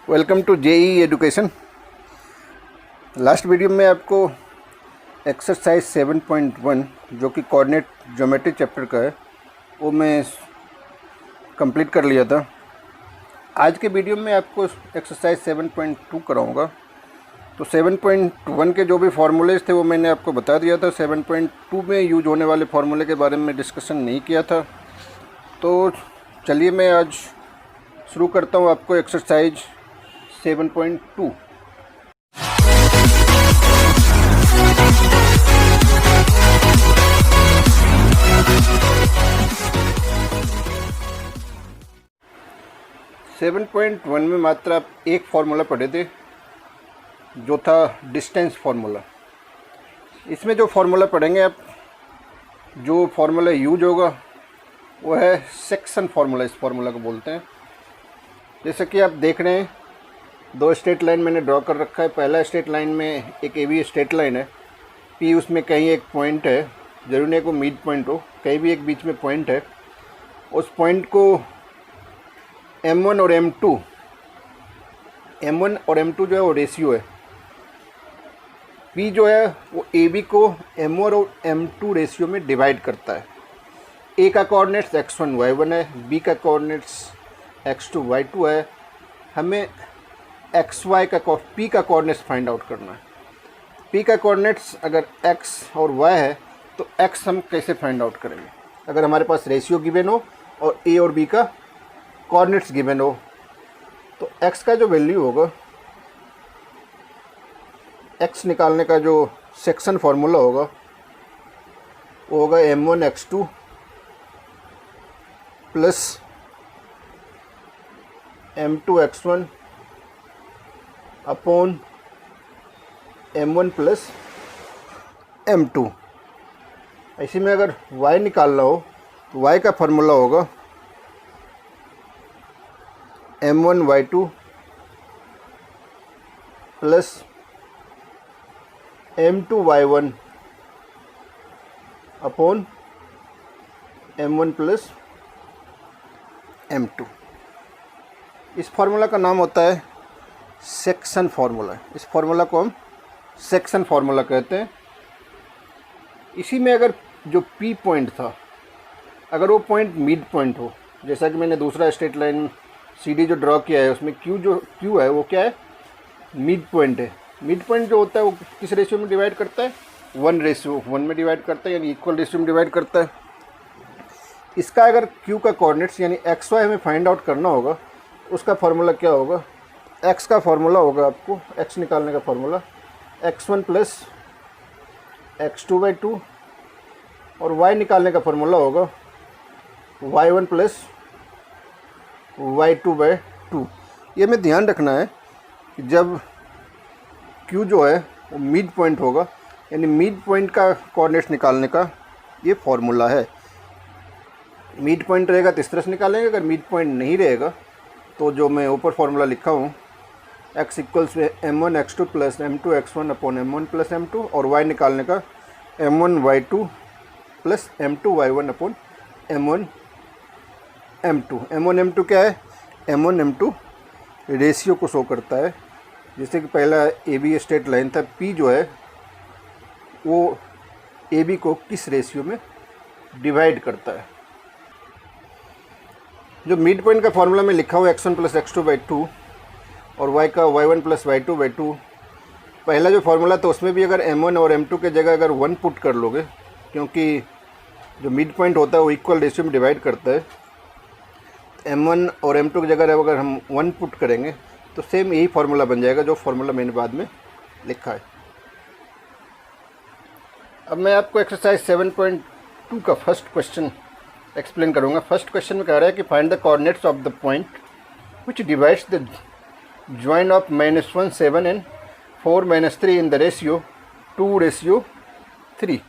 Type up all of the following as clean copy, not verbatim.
Welcome to JE education. Last video में आपको exercise 7.1 जो कि कोऑर्डिनेट ज्योमेट्री चैप्टर का है वो मैं कंप्लीट कर लिया था। आज के वीडियो में आपको एक्सरसाइज 7.2 कराऊंगा। तो 7.1 के जो भी फार्मूलेज थे वो मैंने आपको बता दिया था। 7.2 में यूज होने वाले फार्मूले के बारे में डिस्कशन नहीं किया था। तो चलिए मैं आज शुरू करता हूँ आपको एक्सरसाइज 7.2। सेवन पॉइंट वन में मात्र आप एक फार्मूला पढ़े थे जो था डिस्टेंस फार्मूला। इसमें जो फार्मूला पढ़ेंगे आप, जो फार्मूला यूज होगा वो है सेक्शन फार्मूला। इस फार्मूला को बोलते हैं। जैसे कि आप देख रहे हैं, दो स्ट्रेट लाइन मैंने ड्रॉ कर रखा है। पहला स्ट्रेट लाइन में एक ए बी स्ट्रेट लाइन है। पी उसमें कहीं एक पॉइंट है, जरूर नहीं को मिड पॉइंट हो, कहीं भी एक बीच में पॉइंट है। उस पॉइंट को M1 और M2 जो है वो रेशियो है। P जो है वो AB को M1 और M2 रेशियो में डिवाइड करता है। A का कोऑर्डिनेट्स x1 y1 है, B का कोऑर्डिनेट्स x2 y2 है। हमें xy का P का कोऑर्डिनेट्स फाइंड आउट करना है। P का कोऑर्डिनेट्स अगर x और y है तो x हम कैसे फाइंड आउट करेंगे? अगर हमारे पास रेशियो गिवन हो और A और B का कोऑर्डिनेट्स गिवन हो तो x का जो वैल्यू होगा, x निकालने का जो सेक्शन फार्मूला होगा वो होगा M1 x2 plus M2 x1 upon M1 plus M2। इसी में अगर y निकालना हो तो y का फार्मूला होगा M1 y2 plus M2 y1 upon M1 plus M2। इस फार्मूला का नाम होता है सेक्शन फार्मूला। इस फार्मूला को हम सेक्शन फार्मूला कहते हैं। इसी में अगर जो P पॉइंट था, अगर वो पॉइंट मिड पॉइंट हो, जैसा कि मैंने दूसरा स्ट्रेट लाइन CD जो ड्रॉ किया है उसमें Q है वो क्या है? मिड पॉइंट है। मिड पॉइंट जो होता है वो किस रेशियो में डिवाइड करता है? 1:1 में डिवाइड करता है, यानी इक्वल रेशियो में डिवाइड करता है। इसका अगर Q का कोऑर्डिनेट्स यानी XY हमें फाइंड आउट करना होगा, उसका फार्मूला क्या होगा? X का फार्मूला होगा, आपको X निकालने का फार्मूला x1 प्लस x2/2 और Y निकालने का फार्मूला होगा y1 प्लस y2/2। ये में ध्यान रखना है कि जब Q जो है वो मिड पॉइंट होगा, यानी मिड पॉइंट का कोऑर्डिनेट्स निकालने का ये फार्मूला है। मिड पॉइंट रहेगा तो इस तरह से निकालेंगे। अगर मिड पॉइंट नहीं रहेगा तो जो मैं ऊपर फार्मूला लिखा हूँ x equals M1 x2 plus M2 x1 upon M1 plus M2 और y निकालने का M1 y2 plus M2 y1 upon M1 M2। M1 M2 क्या है? M1 M2 रेशियो को शो करता है। जैसे कि पहला AB स्ट्रेट लाइन था, P जो है वो AB को किस रेशियो में डिवाइड करता है। जो मिड पॉइंट का फार्मूला में लिखा हुआ x1 प्लस x2/2 और y का y1 प्लस y2/2, पहला जो फार्मूला था उसमें भी अगर M1 और M2 के जगह अगर 1 पुट कर लोगे, क्योंकि जो मिड पॉइंट होता है वो इक्वल रेशियो में डिवाइड करता है, M1 और M2 की जगह अगर हम 1 पुट करेंगे तो सेम यही फार्मूला बन जाएगा जो फार्मूला मैंने बाद में लिखा है। अब मैं आपको एक्सरसाइज 7.2 का फर्स्ट क्वेश्चन एक्सप्लेन करूंगा। फर्स्ट क्वेश्चन में कह रहा है कि find the coordinates of the point which divides the join of -1 7 and 4 -3 in the ratio 2:3,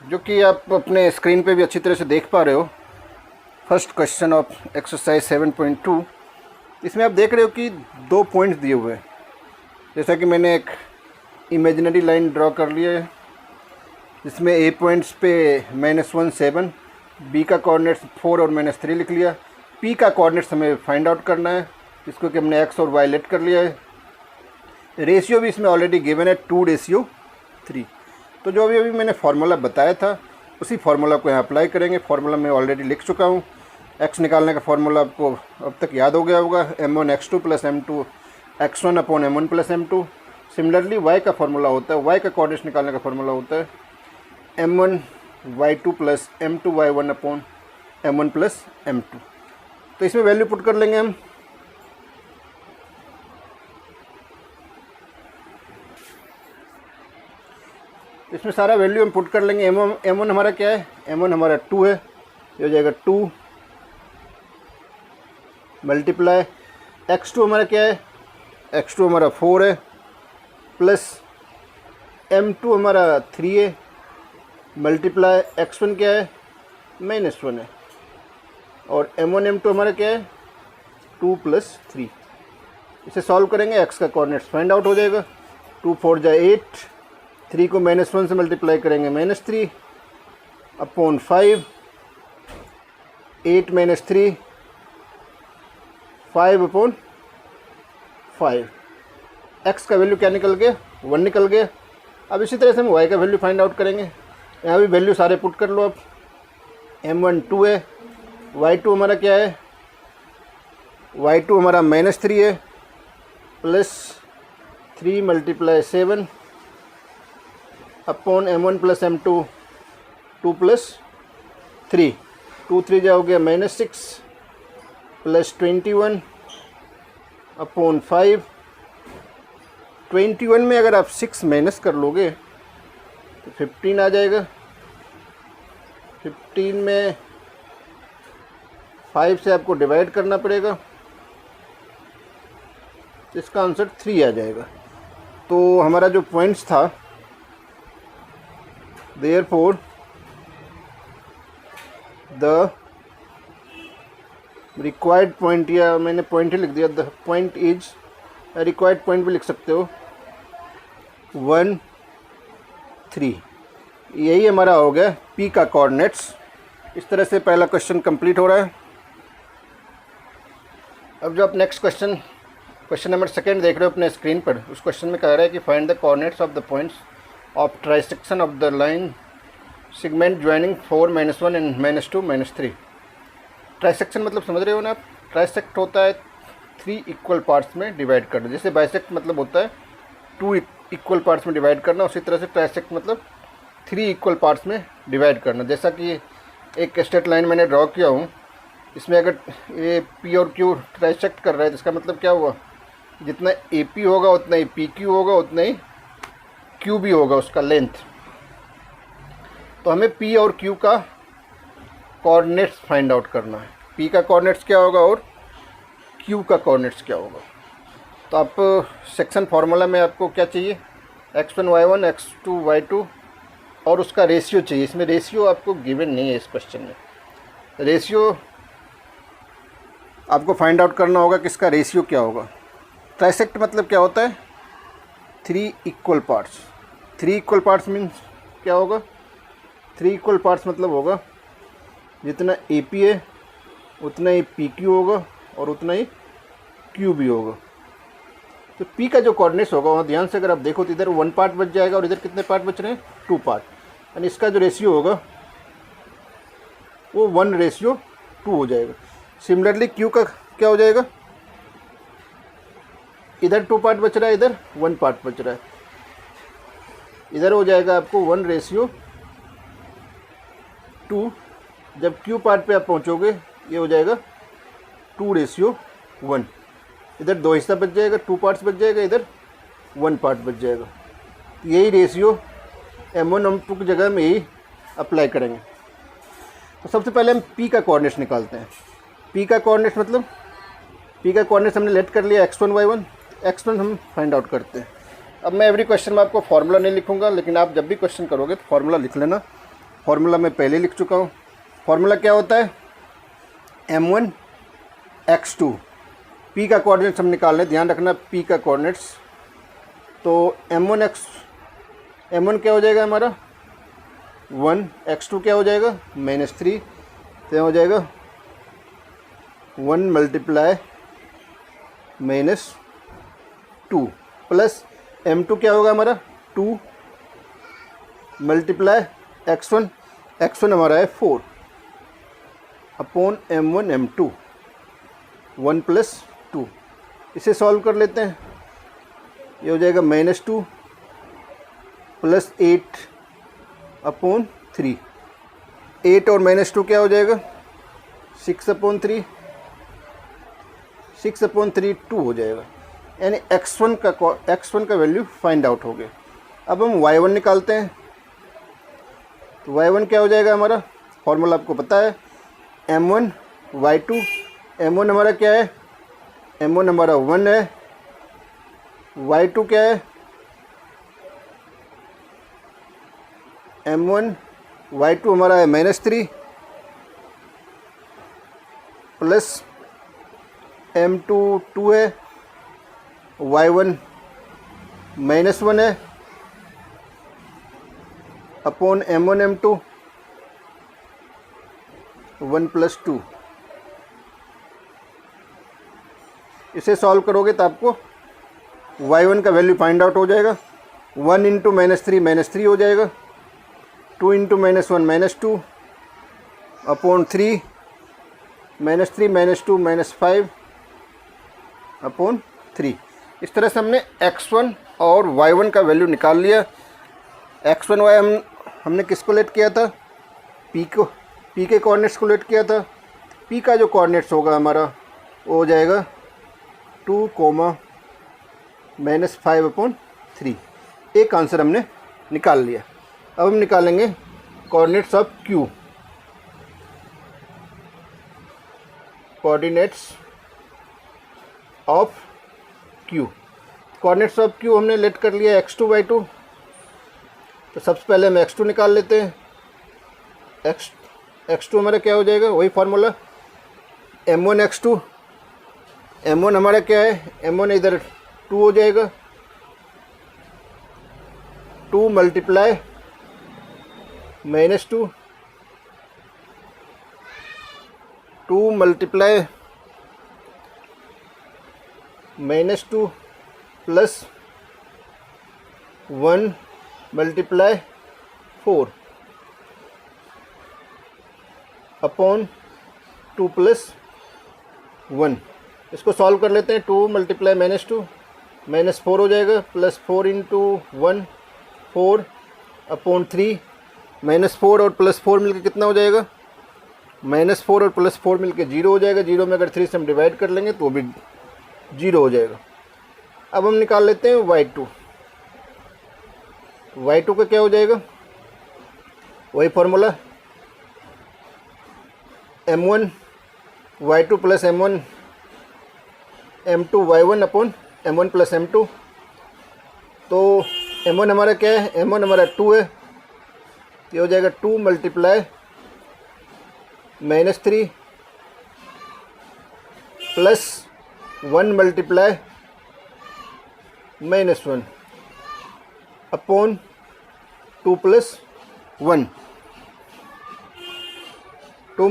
जो कि आप अपने स्क्रीन पे भी अच्छी तरह से देख पा रहे हो। First question of exercise 7.2। इसमें आप देख रहे हो कि दो पॉइंट्स दिए हुए हैं। जैसा कि मैंने एक इमेजिनरी लाइन ड्रॉ कर लिया है, जिसमें A पॉइंट्स पे -1 7, B का कोऑर्डिनेट्स 4 और -3 लिख लिया। P का कोऑर्डिनेट्स हमें फाइंड आउट करना है। इसको कि हमने एक्स और वाई लेट कर लिया है। रेशियो भी इसमें ऑलरेडी गिवन है 2:3। तो जो अभी मैंने फार्मूला बताया था उसी फार्मूला को यहाँ अप्लाई करेंगे। फार्मूला मैं ऑलरेडी लिख चुका हूँ। एक्स निकालने का फार्मूला आपको अब तक याद हो गया होगा, m1x2 + m2 x1 / m1 + m2। Similarly Y का फार्मूला होता है, वाई का कोऑर्डिनेट्स निकालने का फार्मूला होता है m1y2 + m2y1 / m1 + m2। तो इसमें वैल्यू पुट कर लेंगे हम। इसमें सारा वैल्यू हम पुट कर लेंगे। m1 हमारा क्या है, m1 हमारा 2 है, ये हो जाएगा 2 मल्टीप्लाई x2 हमारा क्या है, x2 हमारा 4 है, प्लस m2 हमारा 3 है, मल्टीप्लाई x1 क्या है, -1 है, और m1 m2 हमारा क्या है, 2 + 3। इसे सॉल्व करेंगे, x का कोऑर्डिनेट्स फाइंड आउट हो जाएगा। 2 4 = 8, 3 को -1 से मल्टीप्लाई करेंगे -3 / 5, 8 - 3 5 / 5। x का वैल्यू क्या निकल गया, 1 निकल गया। अब इसी तरह से हम y का वैल्यू फाइंड आउट करेंगे। यहाँ भी वैल्यू सारे पुट कर लो। अब m1 2 है, y2 हमारा क्या है, y2 हमारा -3 है, प्लस 3 × 7 / m1 + m2 2 + 3, 2 3 जा हो गया -6 प्लस 21 / 5। 21 में अगर आप 6 माइनस कर लोगे तो 15 आ जाएगा। 15 में 5 से आपको डिवाइड करना पड़ेगा, इसका आंसर 3 आ जाएगा। तो हमारा जो पॉइंट्स था, देयरफॉर द रिक्वायर्ड पॉइंट, या मैंने पॉइंट ही लिख दिया, the point is, required point भी लिख सकते हो, 1 3। यही हमारा हो गया P का कोऑर्डिनेट्स। इस तरह से पहला क्वेश्चन कंप्लीट हो रहा है। अब जो आप नेक्स्ट क्वेश्चन नंबर 2 देख रहे हो अपने स्क्रीन पर, उस क्वेश्चन में कह रहा है कि find the coordinates of the points of trisection of the line segment joining 4 -1 and -2 -3। Trisection मतलब समझ रहे हो ना आप, ट्राइसेक्ट होता है 3 इक्वल पार्ट्स में डिवाइड करना। जैसे बाइसेक्ट मतलब होता है 2 इक्वल पार्ट्स में डिवाइड करना, उसी तरह से ट्राइसेक्ट मतलब 3 इक्वल पार्ट्स में डिवाइड करना। जैसा कि एक स्ट्रेट लाइन मैंने ड्रॉ किया हूँ, इसमें अगर ये P और Q ट्राइसेक्ट कर रहा है तो इसका मतलब क्या हुआ, जितना AP होगा उतना ही PQ होगा, उतना ही QB होगा उसका लेंथ। तो हमें P और Q का कोऑर्डिनेट्स फाइंड आउट करना है। P का कोऑर्डिनेट्स क्या होगा और Q का कोऑर्डिनेट्स क्या होगा। तो आप सेक्शन फार्मूला में आपको क्या चाहिए, x1 y1 x2 y2 और उसका रेशियो चाहिए। इसमें रेशियो आपको गिवन नहीं है इस क्वेश्चन में। रेशियो आपको फाइंड आउट करना होगा कि इसका रेशियो क्या होगा। ट्राइसेक्ट मतलब क्या होता है, 3 equal parts. 3 equal parts means क्या होगा, 3 इक्वल पार्ट्स मतलब होगा जितना AP है उतना ही PQ होगा और उतना ही QB होगा। तो P का जो कोऑर्डिनेट्स होगा वहाँ ध्यान से अगर आप देखो तो इधर 1 पार्ट बच जाएगा और इधर कितने पार्ट बच रहे हैं, 2 पार्ट। यानी इसका जो रेशियो होगा वो 1:2 हो जाएगा। सिमिलरली Q का क्या हो जाएगा, इधर 2 पार्ट बच रहा है, इधर 1 पार्ट बच रहा है, इधर हो जाएगा आपको 1:2। जब Q पार्ट पे आप पहुंचोगे ये हो जाएगा 2:1। इधर 2 हिस्सा बच जाएगा, 2 पार्ट्स बच जाएगा, इधर 1 पार्ट बच जाएगा। यही रेशियो m1 m2 की जगह में ही अप्लाई करेंगे। तो सबसे पहले हम P का कोऑर्डिनेट्स निकालते हैं। P का कोऑर्डिनेट्स मतलब, P का कोऑर्डिनेट्स हमने लेट कर लिया x1 y1, x1 हम फाइंड आउट करते हैं। अब मैं एवरी क्वेश्चन में आपको फार्मूला नहीं लिखूंगा, लेकिन आप जब भी क्वेश्चन करोगे तो फार्मूला लिख लेना। फार्मूला मैं पहले लिख चुका हूँ। फार्मूला क्या होता है, m1 x2। P का कोऑर्डिनेट्स हम निकाल लें, ध्यान रखना P का कोऑर्डिनेट्स। तो m1 क्या हो जाएगा हमारा 1, x2 क्या हो जाएगा -3, तो हो जाएगा 1 × -2 प्लस m2 क्या होगा हमारा 2 मल्टीप्लाई x1 हमारा है 4 अपॉन m1 m2 1 + 2। इसे सॉल्व कर लेते हैं। ये हो जाएगा -2 + 8 अपॉन 3। 8 और -2 क्या हो जाएगा 6/3। 6/3 2 हो जाएगा, यानी x1 का वैल्यू फाइंड आउट हो गया। अब हम y1 निकालते हैं। तो y1 क्या हो जाएगा हमारा, फॉर्मूला आपको पता है m1 y2। m1 हमारा क्या है, m1 हमारा 1 है, y2 क्या है m1 y2 हमारा है -3 प्लस m2 2 है, y1 -1 है अपॉन m1 m2 1 + 2। इसे सॉल्व करोगे तो आपको y1 का वैल्यू फाइंड आउट हो जाएगा। 1 × -3 हो जाएगा, 2 × -1 -2 अपॉन 3 -3 -2 -5 अपॉन 3। इस तरह से हमने x1 और y1 का वैल्यू निकाल लिया। x1 y हमने किसको लेट किया था, p के कोऑर्डिनेट्स को लेट किया था। p का जो कोऑर्डिनेट्स होगा हमारा वो हो जाएगा 2, -5/3। एक आंसर हमने निकाल लिया। अब हम निकालेंगे coordinates of q। Coordinates of q, coordinates of q हमने लेट कर लिया x2 y2। तो सबसे पहले हम x2 निकाल लेते हैं। x2 हमारा क्या हो जाएगा, वही फार्मूला m1 x2। m1 हमारा क्या है, m1 इधर 2 हो जाएगा, 2 × -2 2 × -2 प्लस 1 × 4 अपॉन 2 + 1। इसको सॉल्व कर लेते हैं। 2 × -2 -4 हो जाएगा, प्लस 4 × 1 4 अपॉन 3। -4 और +4 मिलकर कितना हो जाएगा, -4 और +4 मिलकर 0 हो जाएगा। 0 में अगर 3 से हम डिवाइड कर लेंगे तो भी 0 हो जाएगा। अब हम निकाल लेते हैं y2। y2 का क्या हो जाएगा, वही formula m1 y2 plus m1 m2 y1 upon m1 + m2। तो m1 हमारा क्या है, m1 हमारा 2 है, ये हो जाएगा 2 × -3 प्लस 1 × -1 अपॉन 2 + 1। 2 ×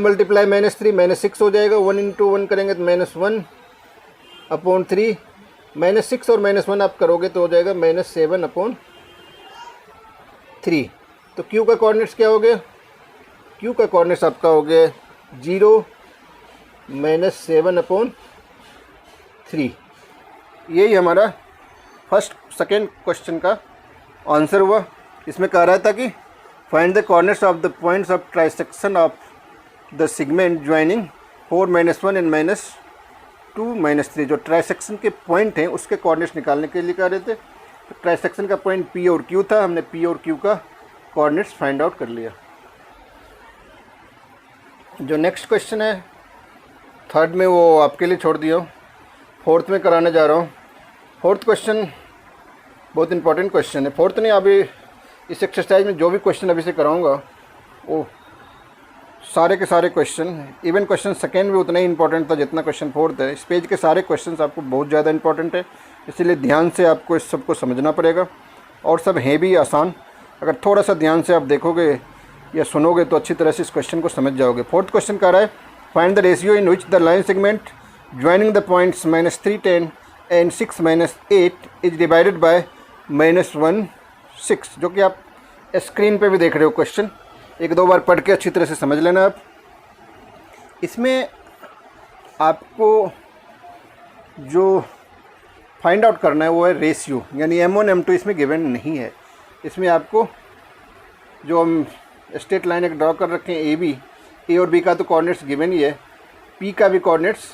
-3 -6 हो जाएगा, 1 × 1 करेंगे तो -1 अपॉन 3। -6 और -1 आप करोगे तो हो जाएगा -7/3। तो q का कोऑर्डिनेट्स क्या हो गया, q का कोऑर्डिनेट्स आपका हो गया 0 -7/3। यही हमारा सेकेंड क्वेश्चन का आंसर हुआ। इसमें कह रहा था कि find the coordinates of the points of trisection of the segment joining 4 -1 and -2 -3। जो ट्राइसेक्शन के पॉइंट हैं उसके कोऑर्डिनेट्स निकालने के लिए कह रहे थे। तो ट्राइसेक्शन का पॉइंट P और Q था, हमने P और Q का कोऑर्डिनेट्स फाइंड आउट कर लिया। जो नेक्स्ट क्वेश्चन है थर्ड में वो आपके लिए छोड़ दिया हूँ, फोर्थ में कराने जा रहा हूँ। फोर्थ क्वेश्चन बहुत इंपॉर्टेंट क्वेश्चन है। फोर्थ नहीं, अभी इस एक्सरसाइज में जो भी क्वेश्चन अभी से कराऊंगा वो सारे के सारे क्वेश्चन, इवन क्वेश्चन सेकेंड भी उतना ही इंपॉर्टेंट था जितना क्वेश्चन फोर्थ है। इस पेज के सारे क्वेश्चंस आपको बहुत ज़्यादा इंपॉर्टेंट है, इसीलिए ध्यान से आपको इस सबको समझना पड़ेगा। और सब हैं भी आसान, अगर थोड़ा सा ध्यान से आप देखोगे या सुनोगे तो अच्छी तरह से इस क्वेश्चन को समझ जाओगे। फोर्थ क्वेश्चन कह रहा है find the ratio in which the line segment joining the points -3 10 and 6 -8 is divided by -1 6, जो कि आप स्क्रीन पे भी देख रहे हो क्वेश्चन। एक दो बार पढ़ के अच्छी तरह से समझ लेना। आप इसमें आपको जो फाइंड आउट करना है वो है रेशियो, यानी M1 M2 इसमें गिवन नहीं है। इसमें आपको जो हम स्ट्रेट लाइन एक ड्रॉ कर रखे हैं ए बी, ए और बी का तो कोऑर्डिनेट्स गिवन ही है, पी का भी कोऑर्डिनेट्स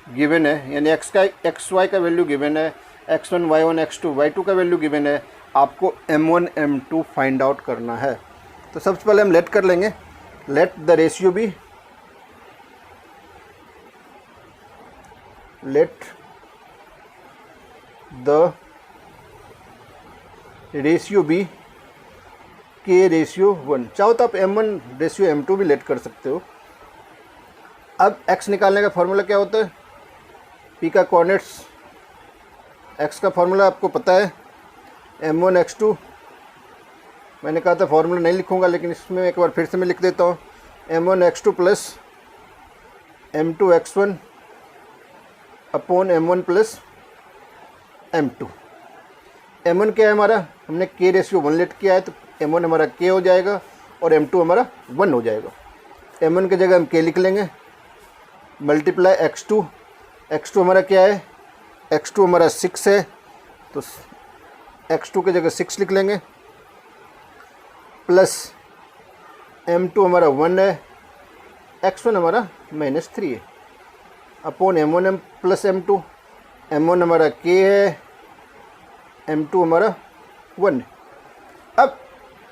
गिवन है, यानी एक्स वाई का वैल्यू गिवन है, x1 y1 x2 y2 का वैल्यू गिवन है। आपको M1 M2 फाइंड आउट करना है। तो सबसे पहले हम लेट कर लेंगे, let the ratio be, let the ratio be के रेशियो 1। चाहो तो आप M1 रेशियो M2 भी लेट कर सकते हो। अब x निकालने का फॉर्मूला क्या होता है, p का कोऑर्डिनेट्स, x का फॉर्मूला आपको पता है M1 x2। मैंने कहा था फॉर्मूला नहीं लिखूंगा, लेकिन इसमें एक बार फिर से मैं लिख देता हूँ, M1 x2 plus M2 x1 upon M1 plus M2। M1 क्या है हमारा, हमने k रेशियो 1 लेट किया है, तो M1 हमारा k हो जाएगा और M2 हमारा 1 हो जाएगा। M1 की जगह हम k लिख लेंगे, मल्टीप्लाई x2, x2 हमारा क्या है, x2 हमारा 6 है, तो x2 की जगह 6 लिख लेंगे, प्लस M2 हमारा 1 है, x1 हमारा -3 है, upon M1 plus M2। M1 हमारा k है, M2 हमारा 1 है। अब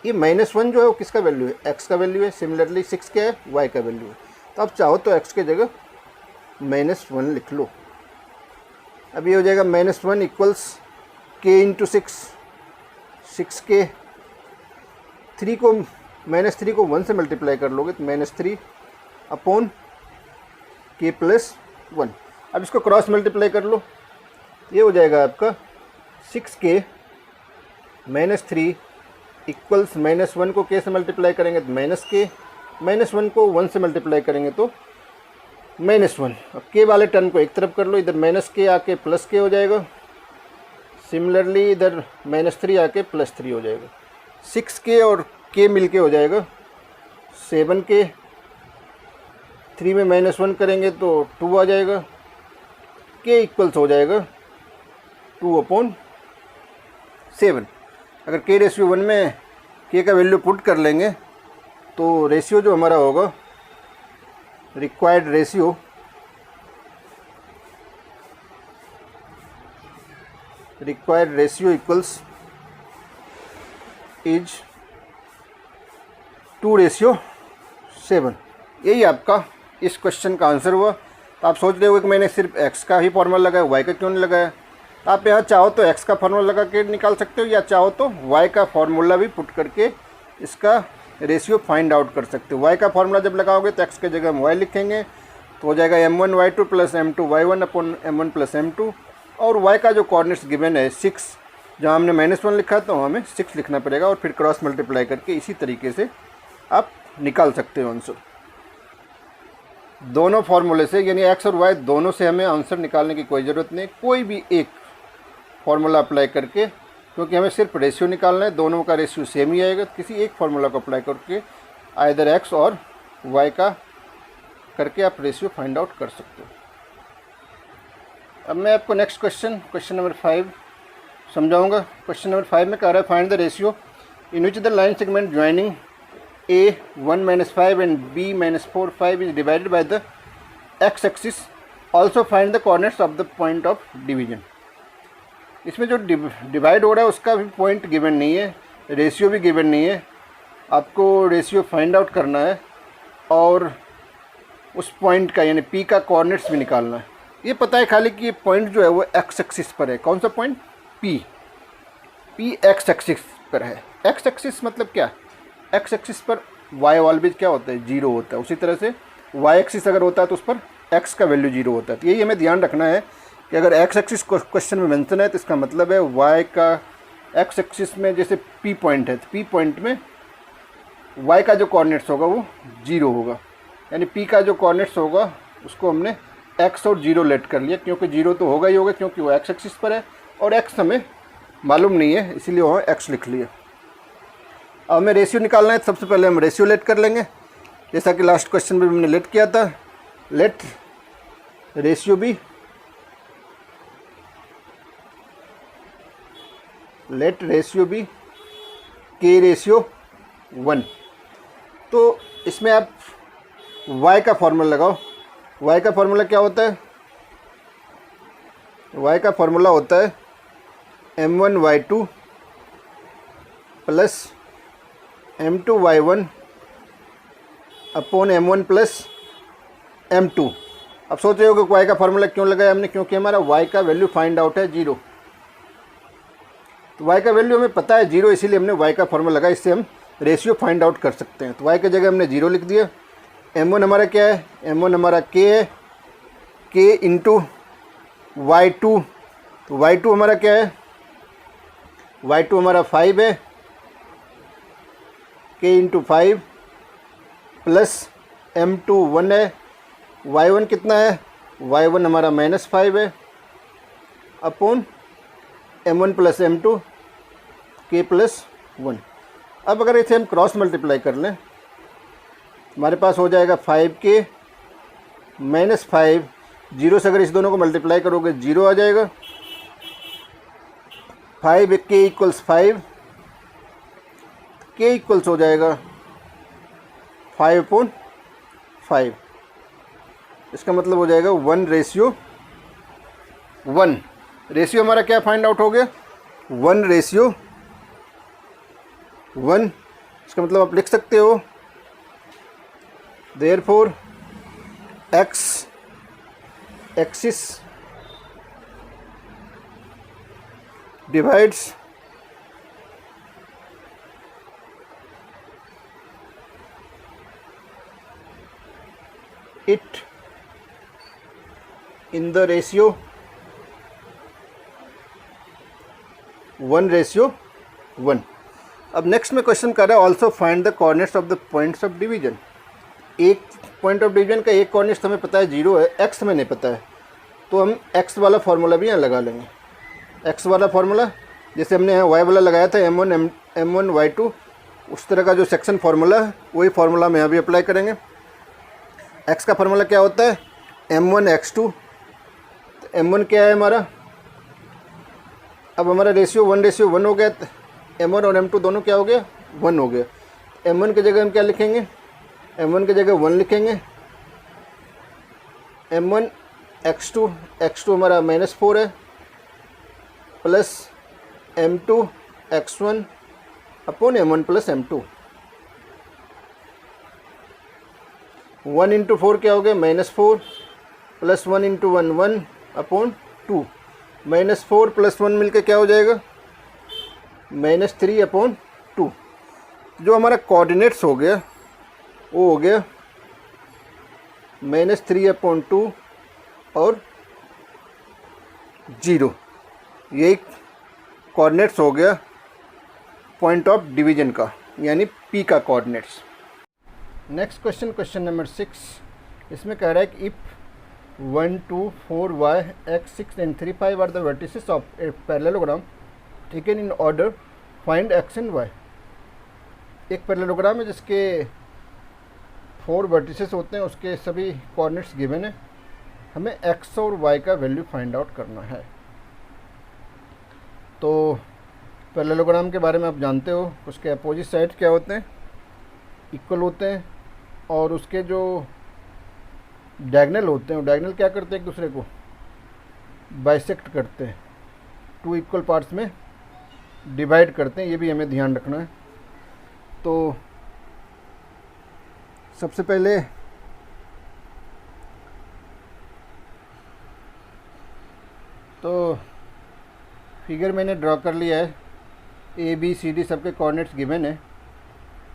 ये -1 जो है वो किसका वैल्यू है, x का वैल्यू है। सिमिलरली 6 क्या है, y का वैल्यू है। तो आप चाहो तो x की जगह -1 लिख लो। अब ये हो जाएगा -1 इक्वल्स k इंटू 6, 6k, 3 को -3 को 1 से मल्टीप्लाई कर लोगे तो -3 अपॉन k प्लस 1। अब इसको क्रॉस मल्टीप्लाई कर लो, ये हो जाएगा आपका 6k -3 इक्वल्स -1 को k से मल्टीप्लाई करेंगे तो -k, -1 को 1 से मल्टीप्लाई करेंगे तो -1। अब k वाले टर्म को एक तरफ कर लो, इधर -k आके +k हो जाएगा। सिमिलरली इधर -3 आके +3 हो जाएगा। 6k और k मिलके हो जाएगा 7k, 3 में -1 करेंगे तो 2 आ जाएगा, k इक्वल्स हो जाएगा 2/7। अगर k रेशियो 1 में k का वैल्यू पुट कर लेंगे तो रेशियो जो हमारा होगा, रिक्वायर्ड रेशियो, इक्वल्स इज 2:7। यही आपका इस क्वेश्चन का आंसर हुआ। तो आप सोच रहे हो कि मैंने सिर्फ x का ही फॉर्मूला लगाया, y का क्यों नहीं लगाया। तो आप यहाँ चाहो तो x का फार्मूला लगा के निकाल सकते हो, या चाहो तो y का फार्मूला भी पुट करके इसका रेशियो फाइंड आउट कर सकते हो। y का फार्मूला जब लगाओगे तो x की जगह हम y लिखेंगे, तो हो जाएगा M1 y2 plus M2 y1 upon M1 plus M2। और y का जो कोऑर्डिनेट्स गिवन है 6, जहाँ हमने -1 लिखा है तो हमें 6 लिखना पड़ेगा, और फिर क्रॉस मल्टीप्लाई करके इसी तरीके से आप निकाल सकते हो आंसर। दोनों फार्मूले से, यानी x और y दोनों से हमें आंसर निकालने की कोई ज़रूरत नहीं, कोई भी एक फार्मूला अप्लाई करके, क्योंकि हमें सिर्फ रेशियो निकालना है, दोनों का रेशियो सेम ही आएगा। किसी एक फार्मूला को अप्लाई करके आइदर x और y का करके आप रेशियो फाइंड आउट कर सकते हो। अब मैं आपको नेक्स्ट क्वेश्चन नंबर 5 समझाऊंगा। क्वेश्चन नंबर 5 में कह रहा है find the ratio in which the line segment joining a 1 - 5 and b -4 5 is divided by the x axis, also find the coordinates of the point of division। इसमें जो divide हो रहा है उसका भी पॉइंट गिवन नहीं है, रेशियो भी गिवन नहीं है। आपको रेशियो फाइंड आउट करना है और उस पॉइंट का यानी p का कोऑर्डिनेट्स भी निकालना है। ये पता है खाली कि ये पॉइंट जो है वो x एक्सिस पर है। कौन सा पॉइंट, p x एक्सिस पर है। x एक्सिस मतलब क्या, x एक्सिस पर y ऑलवेज क्या होता है, 0 होता है। उसी तरह से y एक्सिस अगर होता है तो उस पर x का वैल्यू 0 होता है। तो यही हमें ध्यान रखना है कि अगर x एक्सिस क्वेश्चन में मेंशन है तो इसका मतलब है y का x एक्सिस में जैसे p पॉइंट है, तो p पॉइंट में y का जो कोऑर्डिनेट्स होगा वो 0 होगा, यानी p का जो कोऑर्डिनेट्स होगा उसको हमने एक्स और जीरो लेट कर लिया, क्योंकि जीरो तो होगा ही होगा क्योंकि वो एक्स एक्सिस पर है और एक्स हमें मालूम नहीं है, इसीलिए वहाँ एक्स लिख लिया। अब हमें रेशियो निकालना है, सबसे पहले हम रेशियो लेट कर लेंगे, जैसा कि लास्ट क्वेश्चन में हमने लेट किया था। लेट रेशियो बी के रेशियो 1। तो इसमें आप y का फॉर्मूला लगाओ। y का फॉर्मूला क्या होता है? y का फॉर्मूला होता है m1y2 plus m2y1 upon m1 plus m2। अब सोच रहे हो कि y का फॉर्मूला क्यों लगाया हमने? क्योंकि हमारा y का वैल्यू फाइंड आउट है 0। तो y का वैल्यू हमें पता है 0, इसीलिए हमने y का फॉर्मूला लगाया, इससे हम रेशियो फाइंड आउट कर सकते हैं। तो y की जगह हमने 0 लिख दिया। m1 हमारा क्या है? m1 हमारा k है, k इंटू y2। तो y2 हमारा क्या है? y2 हमारा 5 है, k इंटू 5 प्लस m2 1 है, y1 कितना है? y1 हमारा -5 है upon m1 plus m2 k plus 1। अब अगर इसे हम क्रॉस मल्टीप्लाई कर लें, हमारे पास हो जाएगा 5k माइनस 5, 0 से अगर इस दोनों को मल्टीप्लाई करोगे 0 आ जाएगा। 5k इक्वल्स 5, k इक्वल्स हो जाएगा 5/5। इसका मतलब हो जाएगा 1:1। रेशियो हमारा क्या फाइंड आउट हो गया? 1:1। इसका मतलब आप लिख सकते हो therefore x axis divides it in the ratio 1:1। अब नेक्स्ट में क्वेश्चन कर रहा है also find the coordinates of the points of division. एक पॉइंट ऑफ डिवीजन का एक कोऑर्डिनेट्स हमें पता है 0 है, एक्स हमें नहीं पता है, तो हम एक्स वाला फार्मूला भी यहाँ लगा लेंगे। एक्स वाला फार्मूला जैसे हमने यहाँ वाई वाला लगाया था m1 y2, उस तरह का जो सेक्शन फार्मूला है वही फार्मूला हम यहाँ भी अप्लाई करेंगे। एक्स का फार्मूला क्या होता है? m1 x2। तो m1 क्या है हमारा? अब हमारा रेशियो 1:1 हो गया, तो m1 और m2 दोनों क्या हो गया? 1 हो गया। m1 की जगह हम क्या लिखेंगे? m1 की जगह 1 लिखेंगे। m1 x2 हमारा -4 है plus m2 x1 upon m1 plus m2। 1 into 4 क्या हो गया? -4 प्लस 1 इंटू 1 1 अपॉन 2। -4 प्लस 1 मिलकर क्या हो जाएगा? -3 अपॉन 2। जो हमारा कोऑर्डिनेट्स हो गया वो हो गया -3 अपॉन 2 और 0। यही कोऑर्डिनेट्स हो गया पॉइंट ऑफ डिवीजन का, यानी P का coordinates. Next question, question number 6, इसमें कह रहा है कि if 1 2 4 y x 6 and 3 5 are the vertices of a parallelogram taken in order, find x and y। एक पैरेललोग्राम है जिसके 4 वर्टिसेस होते हैं, उसके सभी कोऑर्डिनेट्स गिवन है, हमें x और y का वैल्यू फाइंड आउट करना है। तो पैरेललोग्राम के बारे में आप जानते हो, उसके अपोजिट साइड क्या होते हैं? इक्वल होते हैं, और उसके जो डायगोनल होते हैं, डायगोनल क्या करते हैं? एक दूसरे को बाइसेक्ट करते हैं, 2 इक्वल पार्ट्स में डिवाइड करते हैं। ये भी हमें ध्यान रखना है। तो सबसे पहले तो फिगर मैंने ड्रॉ कर लिया है, ए बी सी डी सबके कोऑर्डिनेट्स गिवन है।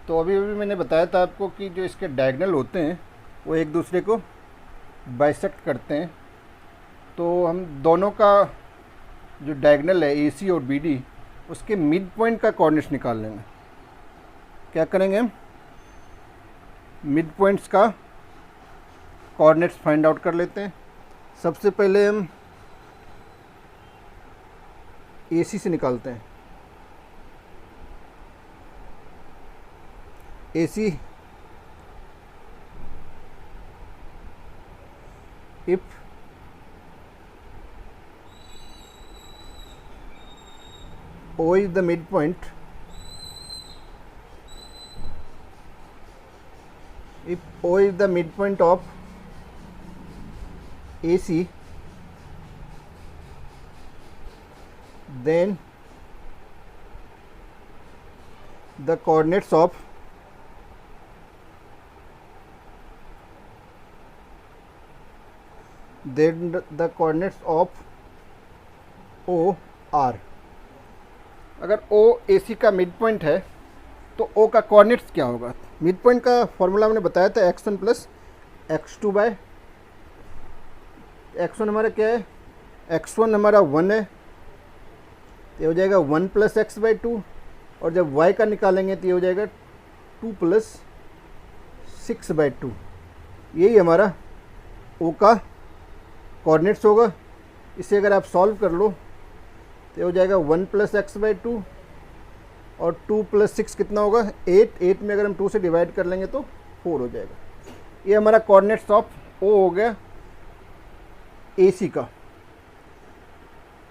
तो अभी मैंने बताया था आपको कि जो इसके डायगोनल होते हैं वो एक दूसरे को बाइसेक्ट करते हैं। तो हम दोनों का जो डायगोनल है ए सी और बी डी, उसके मिड पॉइंट का कोऑर्डिनेट्स निकाल लेंगे। क्या करेंगे हम? मिड पॉइंट्स का कोऑर्डिनेट्स फाइंड आउट कर लेते हैं। सबसे पहले हम AC से निकालते हैं। AC if O is the midpoint, if O is the midpoint of AC, then the coordinates of O are, अगर O AC का मिड पॉइंट है तो O का कोऑर्डिनेट्स क्या होगा। मिड पॉइंट का फॉर्मूला हमने बताया था x1 plus x2 bye x1 हमारा क्या है, x1 हमारा 1 है, ये हो जाएगा 1 प्लस एक्स बाई 2, और जब y का निकालेंगे तो ये हो जाएगा 2 प्लस 6 बाई 2। यही हमारा O का कोऑर्डिनेट्स होगा। इसे अगर आप सॉल्व कर लो तो हो जाएगा 1 प्लस एक्स बाई 2 और 2 प्लस 6 कितना होगा 8 में अगर हम 2 से डिवाइड कर लेंगे तो 4 हो जाएगा। ये हमारा कोऑर्डिनेट्स ऑफ O हो गया AC का।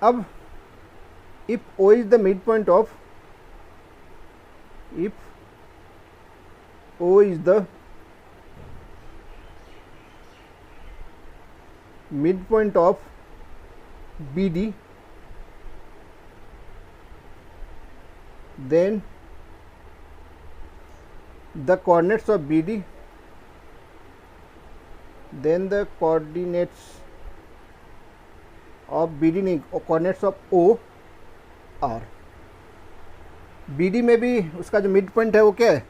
अब if O is the mid point of, if O is the mid point of BD, then the coordinates of BD, then the coordinates of BD नहीं, coordinates of O are। BD में भी उसका जो mid point है वो क्या है,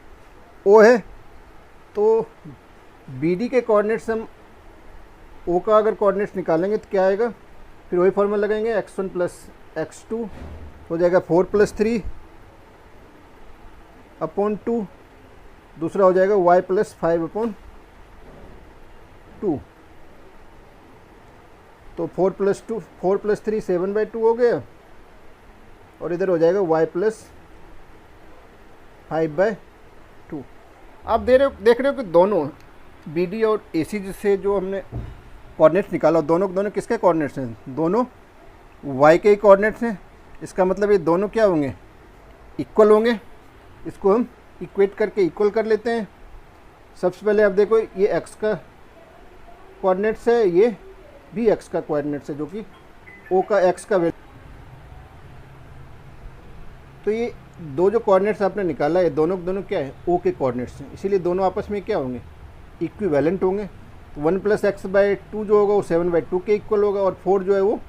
O है, तो BD के कोऑर्डिनेट्स हम O का अगर कोऑर्डिनेट्स निकालेंगे तो क्या आएगा, फिर वही फॉर्मूला लगाएंगे x1 प्लस x2 हो जाएगा 4 प्लस 3 अपॉन 2, दूसरा हो जाएगा y प्लस 5 अपॉन 2, तो 4 प्लस 3 7 बाई 2 हो गया, और इधर हो जाएगा y प्लस 5 बाई 2। आप देख रहे हो कि दोनों BD और AC से जो हमने कोऑर्डिनेट्स निकाला, दोनों किसके कोऑर्डिनेट्स हैं, दोनों y के ही कोऑर्डिनेट्स हैं। इसका मतलब ये दोनों क्या होंगे, इक्वल होंगे। इसको हम इक्वेट करके इक्वल कर लेते हैं। सबसे पहले आप देखो ये x का कोऑर्डिनेट्स है, ये भी x का कोऑर्डिनेट्स है, जो कि O का x का वैल्यू। तो ये दो जो कोऑर्डिनेट्स आपने निकाला है, दोनों क्या है, O के कोऑर्डिनेट्स हैं, इसीलिए दोनों आपस में क्या होंगे, इक्विवेलेंट होंगे। 1 प्लस एक्स बाई 2 जो होगा वो 7 बाई 2 के इक्वल होगा, और 4 जो है वो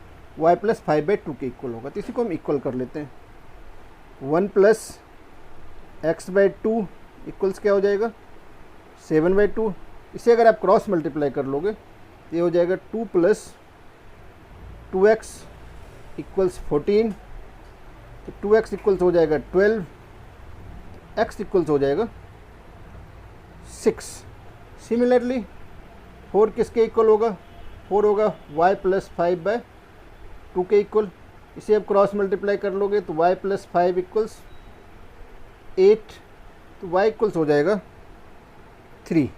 y प्लस 5 बाई 2 के इक्वल होगा। तो इसी को हम इक्वल कर लेते हैं। 1 प्लस एक्स बाई 2 इक्वल्स क्या हो जाएगा, 7 बाई 2। इसे अगर आप क्रॉस मल्टीप्लाई कर लोगे तो ये हो जाएगा 2 प्लस 2x इक्वल्स 14, तो 2x इक्वल्स हो जाएगा 12, x इक्वल्स हो जाएगा 6। सिमिलरली 4 किसके इक्वल होगा, 4 होगा y प्लस 5 बाय 2 के इक्वल। इसे अब क्रॉस मल्टीप्लाई कर लोगे तो y प्लस 5 इक्वल्स 8, तो y इक्वल्स हो जाएगा 3।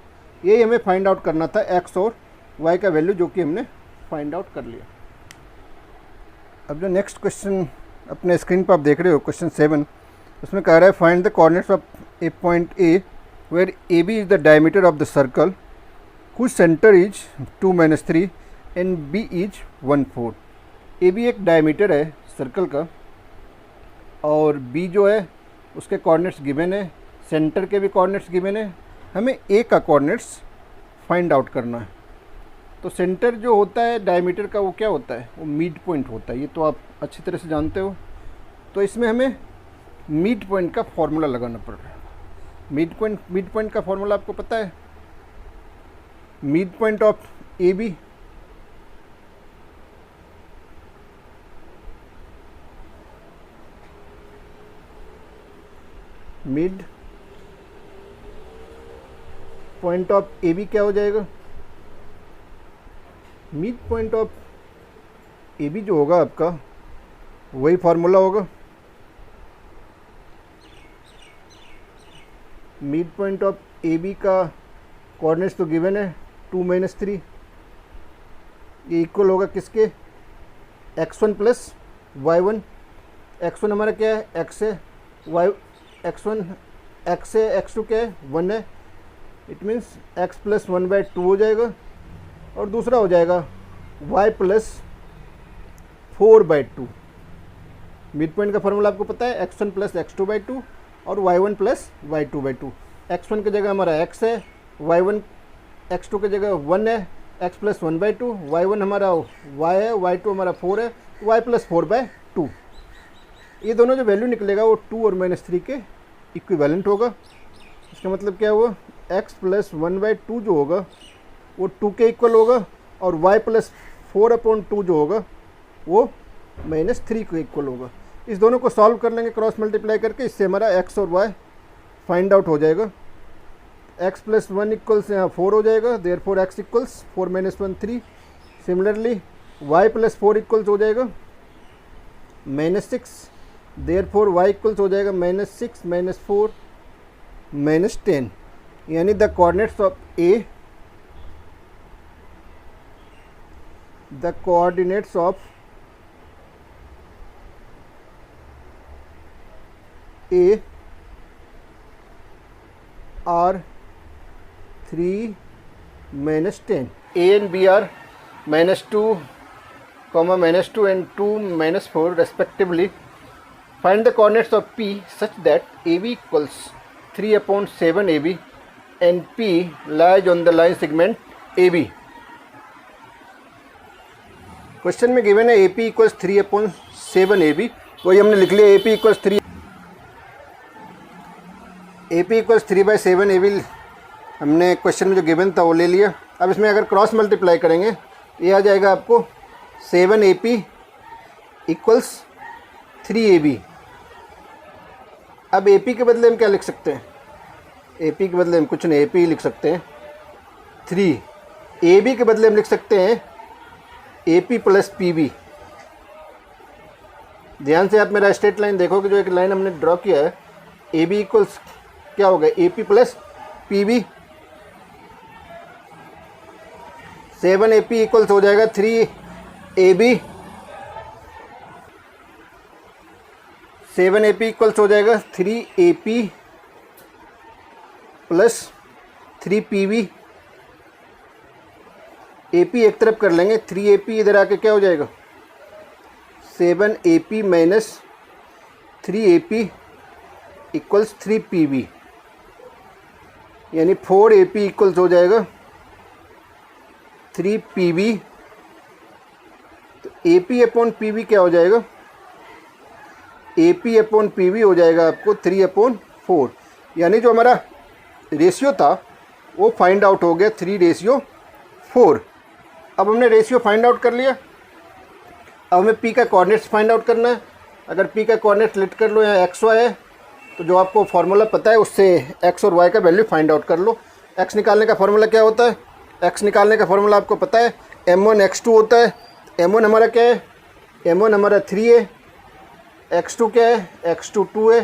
यही हमें फाइंड आउट करना था, x और y का वैल्यू, जो कि हमने फाइंड आउट कर लिया। अब जो नेक्स्ट क्वेश्चन अपने स्क्रीन पर आप देख रहे हो, क्वेश्चन 7, उसमें कह रहा है find the coordinates of a point A where AB is the diameter of the circle whose center is 2-3 and B is 1/4। AB एक डायमीटर है सर्कल का, और B जो है उसके कोऑर्डिनेट्स गिवन है, सेंटर के भी कोऑर्डिनेट्स गिवन है। हमें A का कोऑर्डिनेट्स फाइंड आउट करना है। तो सेंटर जो होता है डायमीटर का वो क्या होता है, वो मिड पॉइंट होता है, ये तो आप अच्छी तरह से जानते हो। तो इसमें हमें मिड पॉइंट का फॉर्मूला लगाना पड़ रहा है। मिड पॉइंट का फॉर्मूला आपको पता है, mid point of AB mid point of AB क्या हो जाएगा, mid point of A B जो होगा आपका वही फार्मूला होगा। Mid point of A B का कोऑर्डिनेट्स तो गिवन है 2 - 3, ये इक्वल होगा किसके, x1 प्लस y1। x1 हमारा क्या है, x है, x1 x है, x2 क्या है, 1 है। इट मीन्स x प्लस 1/2 हो जाएगा, और दूसरा हो जाएगा y प्लस 4/2। मिड पॉइंट का फॉर्मूला आपको पता है, x1 प्लस x2/2 और y1 प्लस y2/2। x1 की जगह हमारा x है, y1 x2 की जगह 1 है, x प्लस 1/2, y1 हमारा y है, y2 हमारा 4 है, y प्लस 4/2। ये दोनों जो वैल्यू निकलेगा वो 2 और -3 के इक्विवेलेंट होगा। इसका मतलब क्या हुआ, x प्लस 1/2 जो होगा वो 2 के इक्वल होगा, और y प्लस 4/2 जो होगा वो -3 के इक्वल होगा। इस दोनों को सॉल्व कर लेंगे क्रॉस मल्टीप्लाई करके, इससे हमारा x और y फाइंड आउट हो जाएगा। x प्लस 1 इक्वल्स यहाँ 4 हो जाएगा, there four x equals 4 - 1 3। Similarly y plus 4 equals हो जाएगा -6, देयर फोर y इक्वल्स हो जाएगा -6 - 4 -10। यानी the coordinates of A, the coordinates of A are 3 - 10. A and B are -2, -2 and 2 - 4 respectively. Find the coordinates of P such that AB equals 3/7 AB and P lies on the line segment AB. Question में given है AP equals 3/7 AB, वही हमने लिख लिया AP equals 3/7 AB हमने question में जो given था वो ले लिया। अब इसमें अगर क्रॉस मल्टीप्लाई करेंगे ये आ जाएगा आपको 7AP इक्वल्स 3AB। अब AP के बदले हम क्या लिख सकते हैं, AP के बदले हम कुछ नहीं, AP लिख सकते हैं 3। AB के बदले हम लिख सकते हैं AP प्लस PB। ध्यान से आप मेरा स्ट्रेट लाइन देखोगे, जो एक लाइन हमने ड्रॉ किया है, AB इक्वल्स क्या होगा, AP plus PB। 7AP equals हो जाएगा 3AB। 7AP इक्वल्स हो जाएगा 3AP प्लस 3PB। AP एक तरफ कर लेंगे, 3AP इधर आके क्या हो जाएगा, 7AP minus 3AP equals 3PB। यानी 4AP इक्वल्स हो जाएगा 3PB। तो AP अपॉन PB क्या हो जाएगा, AP अपॉन PB हो जाएगा आपको 3/4। यानी जो हमारा रेशियो था वो फाइंड आउट हो गया 3/4। अब हमने रेशियो फाइंड आउट कर लिया, अब हमें P का कोऑर्डिनेट्स फाइंड आउट करना है। अगर P का कोऑर्डिनेट्स लिट कर लो, यहाँ XY है, तो जो आपको फार्मूला पता है उससे x और y का वैल्यू फाइंड आउट कर लो। x निकालने का फार्मूला क्या होता है, x निकालने का फार्मूला आपको पता है m1 x2 होता है। m1 हमारा क्या है, m1 हमारा 3 है, x2 क्या है, x2 2 है,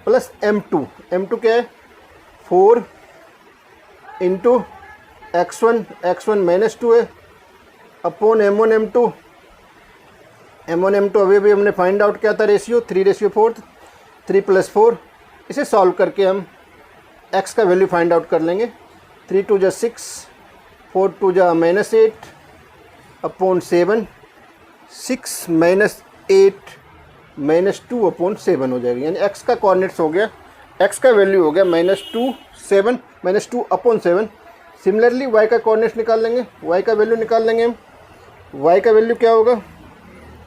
प्लस m2 क्या है 4 इंटू x1 -2 है अपॉन m1 m2 अभी भी हमने फाइंड आउट किया था रेशियो 3/4, 3 + 4। इसे सॉल्व करके हम x का वैल्यू फाइंड आउट कर लेंगे। 3 × 2 = 6, 4 × 2 = -8 अपॉन 7, 6 - 8 -2/7 हो जाएगा। यानी x का कोऑर्डिनेट्स हो गया, x का वैल्यू हो गया -2/7। सिमिलरली y का कोऑर्डिनेट्स निकाल लेंगे, y का वैल्यू निकाल लेंगे हम। y का वैल्यू क्या होगा,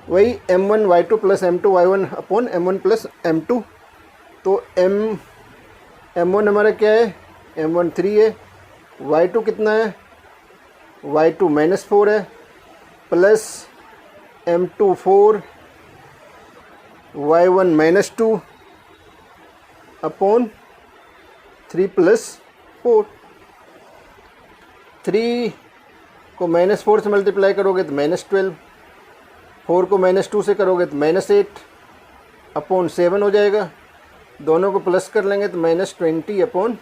वही m1 y2 + m2 y1 upon m1 + m2। तो m1 हमारा क्या है, m1 3 है, y2 कितना है, y2 -4 है, प्लस m2 4, y1 -2 अपॉन 3 + 4। 3 को -4 से मल्टीप्लाई करोगे तो -12, 4 को -2 से करोगे तो -8 अपॉन 7 हो जाएगा। दोनों को प्लस कर लेंगे तो -20 अपॉन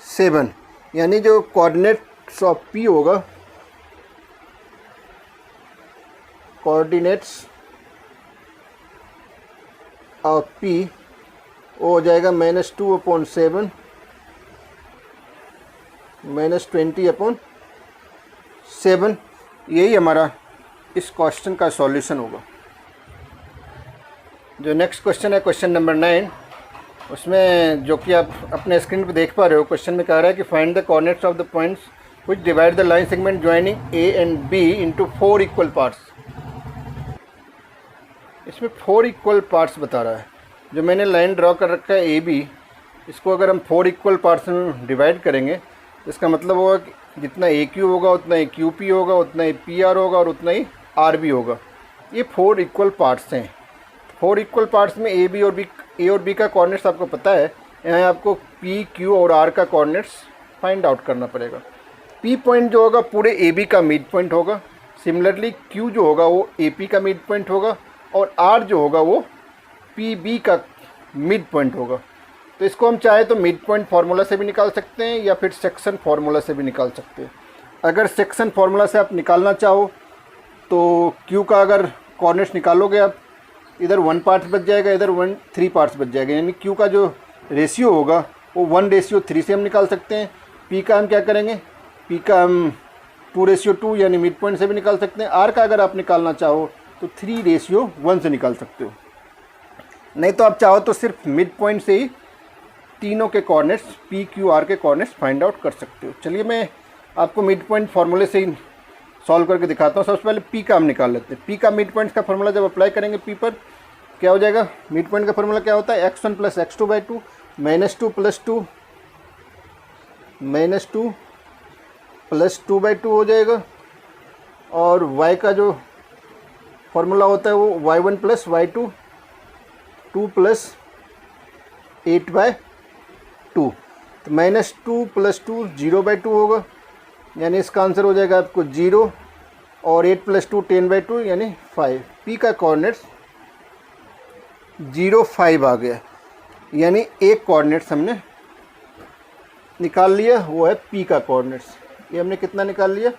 7, यानी जो कोऑर्डिनेट्स ऑफ P होगा, कोऑर्डिनेट्स ऑफ P वो हो जाएगा -2 अपॉन 7 -20 अपॉन 7। यही हमारा इस क्वेश्चन का सॉल्यूशन होगा। जो नेक्स्ट क्वेश्चन है क्वेश्चन नंबर 9, उसमें जो कि आप अपने स्क्रीन पे देख पा रहे हो, क्वेश्चन में कह रहा है कि find the coordinates of the points which divide the line segment joining A and B into 4 equal parts. इसमें 4 इक्वल पार्ट्स बता रहा है। जो मैंने लाइन ड्रॉ कर रखा है ए बी, इसको अगर हम 4 इक्वल पार्ट्स में डिवाइड करेंगे इसका मतलब होगा कि जितना ए क्यू होगा उतना ही क्यू पी होगा, उतना ही पी आर होगा और उतना ही आर बी होगा। ये 4 इक्वल पार्ट्स हैं। 4 इक्वल पार्ट्स में ए और बी का कोऑर्डिनेट्स आपको पता है। यहाँ आपको पी क्यू और आर का कोऑर्डिनेट्स फाइंड आउट करना पड़ेगा। पी पॉइंट जो होगा पूरे ए बी का मिड पॉइंट होगा। सिमिलरली क्यू जो होगा वो ए पी का मिड पॉइंट होगा और आर जो होगा वो पी बी का मिड पॉइंट होगा। तो इसको हम चाहे तो मिड पॉइंट फार्मूला से भी निकाल सकते हैं या फिर सेक्शन फार्मूला से भी निकाल सकते हैं। अगर सेक्शन फार्मूला से आप निकालना चाहो तो क्यू का अगर कोऑर्डिनेट्स निकालोगे आप, इधर 1 पार्ट बच जाएगा, इधर 3 पार्ट्स बच जाएगा। यानी क्यू का जो रेशियो होगा वो 1:3 से हम निकाल सकते हैं। पी का हम क्या करेंगे, पी का हम 2:2 यानी मिड पॉइंट से भी निकाल सकते हैं। आर का अगर आप निकालना चाहो तो 3:1 से निकाल सकते हो। नहीं तो आप चाहो तो सिर्फ मिड पॉइंट से ही तीनों के कोऑर्डिनेट्स पी क्यू आर के कोऑर्डिनेट्स फाइंड आउट कर सकते हो। चलिए मैं आपको मिड पॉइंट फार्मूले से ही सॉल्व करके दिखाता हूँ। सबसे पहले पी का हम निकाल लेते हैं। पी का मिड पॉइंट का फार्मूला जब अप्लाई करेंगे पी पर क्या हो जाएगा, मिड पॉइंट का फार्मूला क्या होता है, x1 + x2/2 -2 + 2 -2 + 2/2 हो जाएगा। और y का जो फार्मूला होता है वो y1 + y2 2 + 8/2। तो -2 + 2 0/2 होगा, यानी इसका आंसर हो जाएगा आपको 0 और 8 + 2 10/2 यानी 5। पी का कोऑर्डिनेट्स 0 5 आ गया, यानी एक कोऑर्डिनेट्स हमने निकाल लिया, वो है पी का कोऑर्डिनेट्स। ये हमने कितना निकाल लिया,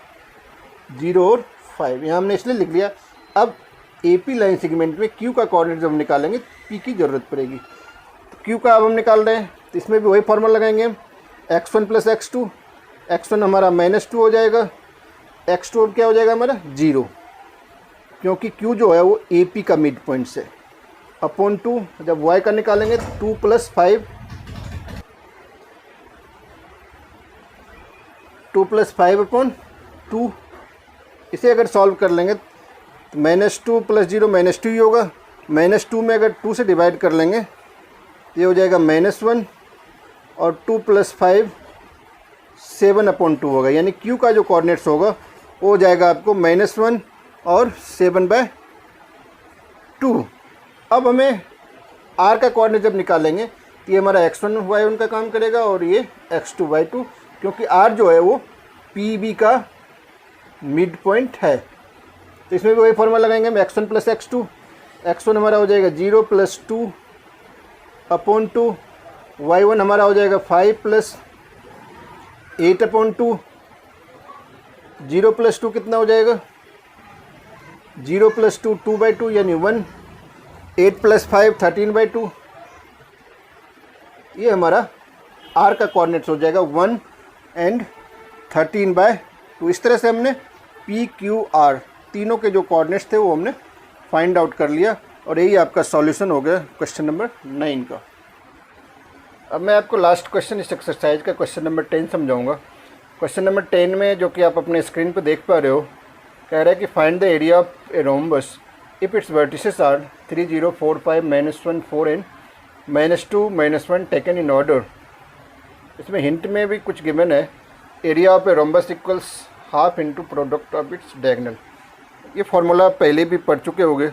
0 और 5। यहाँ हमने इसलिए लिख लिया। अब ए पी लाइन सेगमेंट में क्यू का कोऑर्डिनेट जब हम निकालेंगे पी की ज़रूरत पड़ेगी। तो क्यू का अब हम निकाल रहे हैं तो इसमें भी वही फार्मूला लगाएंगे हम, x1 + x2। x1 हमारा -2 हो जाएगा, x2 अब क्या हो जाएगा हमारा 0, क्योंकि q जो है वो ए पी का मिड पॉइंट से, अपॉन 2। जब y का निकालेंगे तो 2 + 5 2 + 5 अपॉन 2। इसे अगर सॉल्व कर लेंगे तो -2 + 0 -2 ही होगा। -2 में अगर 2 से डिवाइड कर लेंगे तो ये हो जाएगा -1 और 2 + 5 7/2 होगा। यानी क्यू का जो कोऑर्डिनेट्स होगा वो हो जाएगा आपको -1 और 7/2। अब हमें आर का कोऑर्डिनेट जब निकालेंगे तो ये हमारा x1 y1 का काम करेगा और ये x2 y2, क्योंकि आर जो है वो पी बी का मिड पॉइंट है। तो इसमें भी वही फॉर्मूला लगाएंगे हम, x1 + x2। x1 हमारा हो जाएगा 0 + 2/2, y1 हमारा हो जाएगा 5 + 8/2। 0 + 2 कितना हो जाएगा, 0 + 2 2/2 यानी 1। 8 + 5 13/2। ये हमारा आर का कोऑर्डिनेट्स हो जाएगा 1 और 13/2। इस तरह से हमने पी क्यू आर तीनों के जो कोऑर्डिनेट्स थे वो हमने फाइंड आउट कर लिया और यही आपका सॉल्यूशन हो गया क्वेश्चन नंबर 9 का। अब मैं आपको लास्ट क्वेश्चन इस एक्सरसाइज का क्वेश्चन नंबर 10 समझाऊंगा। क्वेश्चन नंबर 10 में जो कि आप अपने स्क्रीन पर देख पा रहे हो, कह रहा है कि find the area of a rhombus if its vertices are 3 0 4 5 -1 4 and -2 -1 taken in order. इसमें हिंट में भी कुछ गिवन है। Area of a rhombus equals half into product of its diagonal. ये फार्मूला आप पहले भी पढ़ चुके होंगे,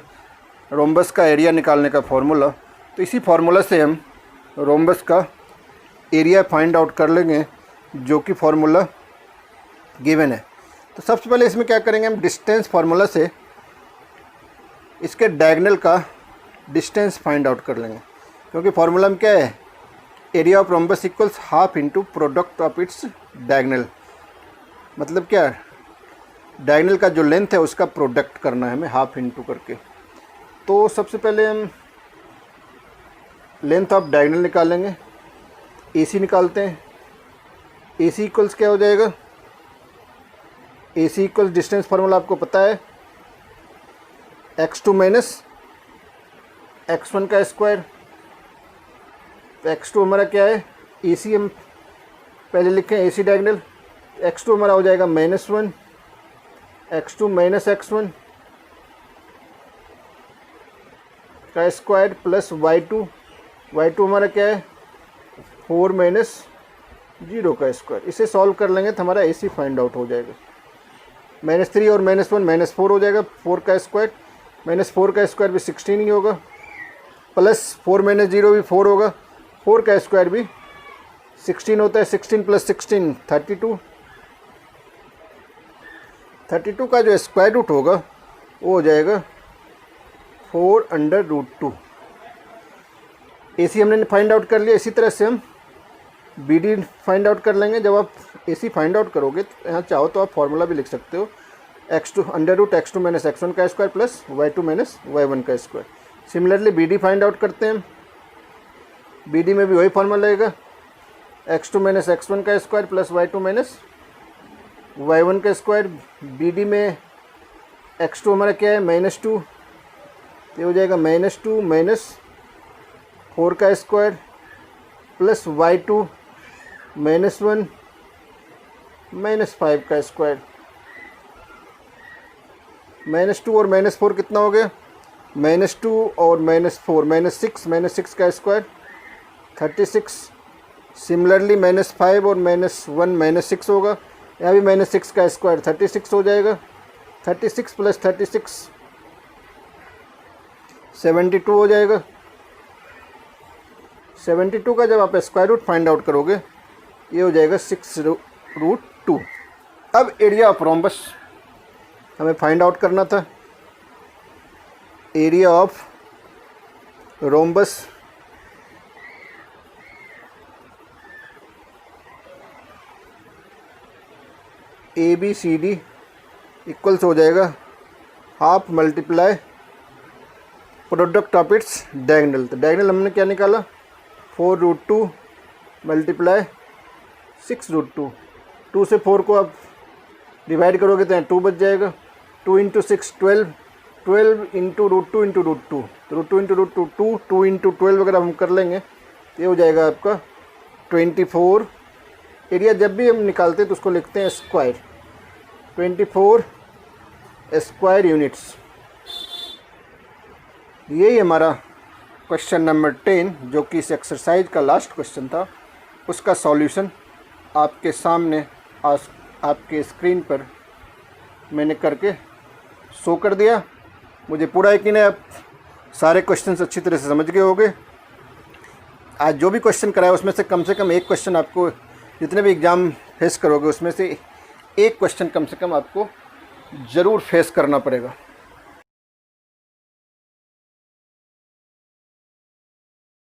रोम्बस का एरिया निकालने का फार्मूला। तो इसी फार्मूला से हम रोम्बस का एरिया फाइंड आउट कर लेंगे, जो कि फार्मूला गिवन है। तो सबसे पहले इसमें क्या करेंगे हम, डिस्टेंस फार्मूला से इसके डायगोनल का डिस्टेंस फाइंड आउट कर लेंगे, क्योंकि फार्मूला में क्या है, area of rhombus equals half into product of its diagonal. मतलब क्या, डायगोनल का जो लेंथ है उसका प्रोडक्ट करना है हमें हाफ इंटू करके। तो सबसे पहले हम लेंथ ऑफ डायगोनल निकालेंगे, AC निकालते हैं। AC इक्वल्स क्या हो जाएगा, AC इक्वल्स डिस्टेंस फार्मूला आपको पता है, x2 माइनस x1 का स्क्वायर। x2 हमारा क्या है, AC हम पहले लिखें AC डायगोनल, x2 हमारा हो जाएगा -1, x2 माइनस x1 का स्क्वायर प्लस y2 हमारा क्या है 4 माइनस 0 का स्क्वायर। इसे सॉल्व कर लेंगे तो हमारा AC फाइंड आउट हो जाएगा। -3 और -1 -4 हो जाएगा, 4 का स्क्वायर, -4 का स्क्वायर भी 16 ही होगा, प्लस 4 माइनस 0 भी 4 होगा, 4 का स्क्वायर भी 16 होता है, 16 प्लस 16 32। 32 का जो स्क्वायर रूट होगा वो हो जाएगा 4/√2। AC हमने फाइंड आउट कर लिया। इसी तरह से हम BD फाइंड आउट कर लेंगे। जब आप AC फाइंड आउट करोगे तो यहाँ चाहो तो आप फार्मूला भी लिख सकते हो, x2 माइनस x1 का square plus y2 minus y1 का square. Similarly BD find out करते हैं। BD में भी वही फार्मूला लगेगा, x2 माइनस x1 का square plus y2 minus y1 का स्क्वायर। BD में x2 हमारा क्या है -2, ये हो जाएगा -2 माइनस 4 का स्क्वायर प्लस y2 -1 माइनस 5 का स्क्वायर। -2 और -4 कितना हो गया, -2 और -4 -6 का स्क्वायर 36। सिमिलरली -5 और -1 -6 होगा, यहाँ भी -6 का स्क्वायर 36 हो जाएगा। 36 प्लस 36 72 हो जाएगा। 72 का जब आप स्क्वायर रूट फाइंड आउट करोगे ये हो जाएगा 6√2। अब एरिया ऑफ रोम्बस हमें फाइंड आउट करना था। Area of rhombus ABCD equals हो जाएगा half multiply product of its diagonal. तो डायगोनल हमने क्या निकाला, 4√2 मल्टीप्लाई 6√2। 2 से 4 को आप डिवाइड करोगे तो यहाँ 2 बच जाएगा। 2 इंटू 6 12, 12 इंटू √2 इंटू √2, तो √2 इंटू √2 2, 2 इंटू 12 अगर हम कर लेंगे ये हो जाएगा आपका 24। एरिया जब भी हम निकालते हैं तो उसको लिखते हैं स्क्वायर, 24 स्क्वायर यूनिट्स। यही हमारा क्वेश्चन नंबर 10 जो कि इस एक्सरसाइज का लास्ट क्वेश्चन था, उसका सॉल्यूशन आपके सामने आज आपके स्क्रीन पर मैंने करके शो कर दिया। मुझे पूरा यकीन है आप सारे क्वेश्चंस अच्छी तरह से समझ गए होंगे। आज जो भी क्वेश्चन कराया उसमें से कम एक क्वेश्चन आपको, जितने भी एग्ज़ाम फेस करोगे उसमें से एक क्वेश्चन कम से कम आपको ज़रूर फेस करना पड़ेगा।